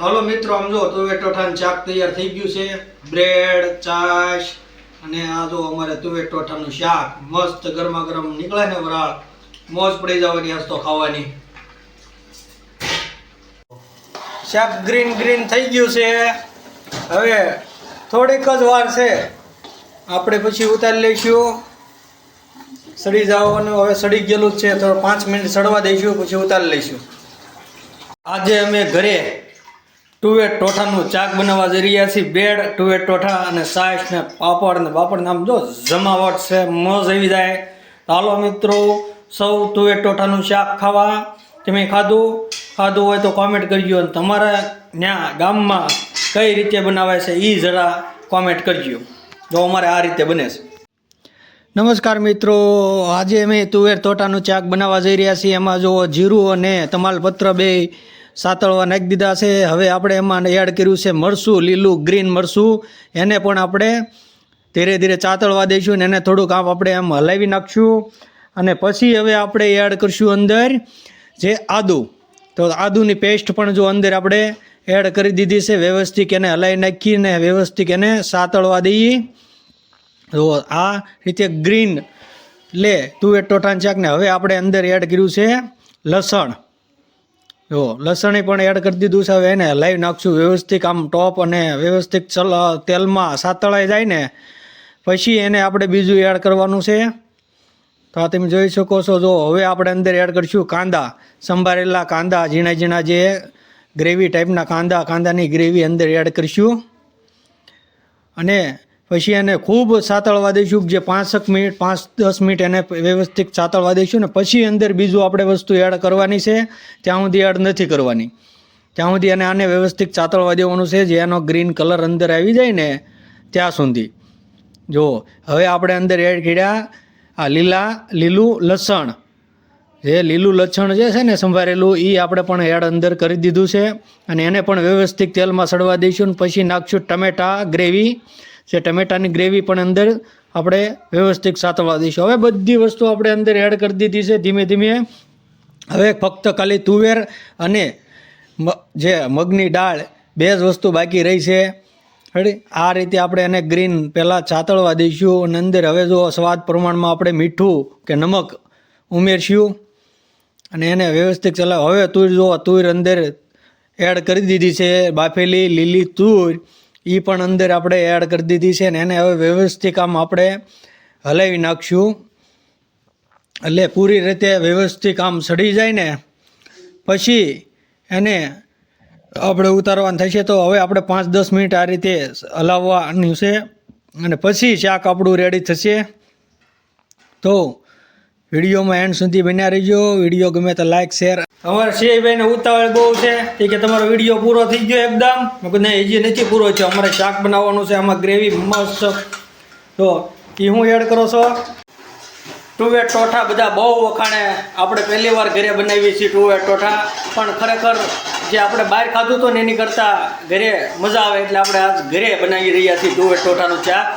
હાલો મિત્રો, આમ જો તુવેર ટોઠાનું શાક તૈયાર થઈ ગયું છે. બ્રેડ, છાશ અને આ જો અમારે તુવેર ટોઠાનું શાક મસ્ત ગરમા ગરમ નીકળે ને વરાળ, મોજ પડી જવાની આજ તો ખાવાની. શાક ગ્રીન ગ્રીન થઈ ગયું છે. હવે થોડીક જ વાર છે, આપણે પછી ઉતારી લઈશું. સડી જવાનું હવે સડી ગયેલું જ છે, તો 5 મિનિટ સડવા દઈશું, પછી ઉતારી લઈશું. આજે અમે ઘરે તુવેર ટોઠાનું શાક બનાવવા જઈ રહ્યા છીએ. બ્રેડ, તુવેર ટોઠા અને છાશ ને પાપડ ને બાપડ નામ જો જમાવટ છે, મોજ આવી જાય. હાલો મિત્રો, સૌ તુવેર ટોઠાનું શાક ખાવા. તમે ખાધું હોય તો કોમેન્ટ કરજો, અને તમારા ત્યાં ગામમાં કઈ રીતે બનાવાય છે એ જરા કોમેન્ટ કરજો. જો અમારે આ રીતે બને છે. નમસ્કાર મિત્રો, આજે અમે તુવેર ટોઠાનું શાક બનાવવા જઈ રહ્યા છીએ. એમાં જો જીરું અને તમાલપત્ર બે સાતળવા નાખી દીધા છે. હવે આપણે એમાં એડ કર્યું છે મરચું, લીલું ગ્રીન મરચું. એને પણ આપણે ધીરે ધીરે ચાતળવા દઈશું ને એને થોડુંક આપણે એમ હલાવી નાખશું. અને પછી હવે આપણે એડ કરીશું અંદર જે આદું. તો આદુની પેસ્ટ પણ જો અંદર આપણે એડ કરી દીધી છે. વ્યવસ્થિત એને હલાવી નાખીને વ્યવસ્થિત એને સાતળવા દઈએ. તો આ રીતે ગ્રીન લે તુવેર ટોઠાનું શાક ને હવે આપણે અંદર એડ કર્યું છે લસણ. જો લસણ પણ એડ કરી દીધું છે. હવે એને હલાવી નાખશું વ્યવસ્થિત, આમ ટોપ અને વ્યવસ્થિત તેલમાં સાતળાઈ જાય ને પછી એને આપણે બીજું એડ કરવાનું છે. તો આ તમે જોઈ શકો છો. જો હવે આપણે અંદર એડ કરીશું કાંદા, સંભારેલા કાંદા, ઝીણા ઝીણા જે ગ્રેવી ટાઈપના કાંદાની ગ્રેવી અંદર એડ કરીશું. અને પછી એને ખૂબ સાતળવા દઈશું, જે 5-10 મિનિટ એને વ્યવસ્થિત સાતળવા દઈશું. ને પછી અંદર બીજું આપણે વસ્તુ એડ કરવાની છે, ત્યાં સુધી એડ નથી કરવાની. ત્યાં સુધી આને વ્યવસ્થિત સાતળવા દેવાનું છે, જે એનો ગ્રીન કલર અંદર આવી જાય ને ત્યાં સુધી. જો હવે આપણે અંદર એડ કર્યા આ લીલું લસણ. જે લીલું લસણ જે છે ને સંભારેલું, એ આપણે પણ એડ અંદર કરી દીધું છે. અને એને પણ વ્યવસ્થિત તેલમાં સડવા દઈશું. પછી નાખશું ટમેટા ગ્રેવી. જે ટમેટાની ગ્રેવી પણ અંદર આપણે વ્યવસ્થિત સાતળવા દઈશું. હવે બધી વસ્તુ આપણે અંદર એડ કરી દીધી છે ધીમે ધીમે. હવે ફક્ત ખાલી તુવેર અને જે મગની દાળ બે જ વસ્તુ બાકી રહી છે. આ રીતે આપણે એને ગ્રીન પહેલાં સાતળવા દઈશું. અને અંદર હવે જો સ્વાદ પ્રમાણમાં આપણે મીઠું કે નમક ઉમેરશું અને એને વ્યવસ્થિત ચલાવ. હવે તુર અંદર એડ કરી દીધી છે, બાફેલી લીલી તુર એ પણ અંદર આપણે એડ કરી દીધી છે. ને એને હવે વ્યવસ્થિત આમ આપણે હલાવી નાખશું. એટલે પૂરી રીતે વ્યવસ્થિત આમ સડી જાય ને પછી એને આપણે ઉતારવાનું થશે. તો હવે આપણે 5-10 મિનિટ આ રીતે હલાવવાનું છે અને પછી શાક આપણું રેડી થશે. તો વિડીયોમાં એન્ડ સુધી બન્યા રહીજો. વિડીયો ગમે તો લાઈક શેર. અમારે શેયભાઈને ઉતાવળ બહુ છે, એ કે તમારો વિડીયો પૂરો થઈ ગયો એકદમ. મેં કીધું નહીં, હજી નથી પૂરો થયો, અમારે શાક બનાવવાનું છે. આમાં ગ્રેવી મસ્ત. તો એ હું એડ કરો છો તુવેર ટોઠા. બધા બહુ વખાણે, આપણે પહેલી વાર ઘરે બનાવીએ છીએ તુવેર ટોઠા. પણ ખરેખર જે આપણે બહાર ખાધું હતું ને એની કરતાં ઘરે મજા આવે, એટલે આપણે આજ ઘરે બનાવી રહ્યા છીએ તુવેર ટોઠાનું શાક.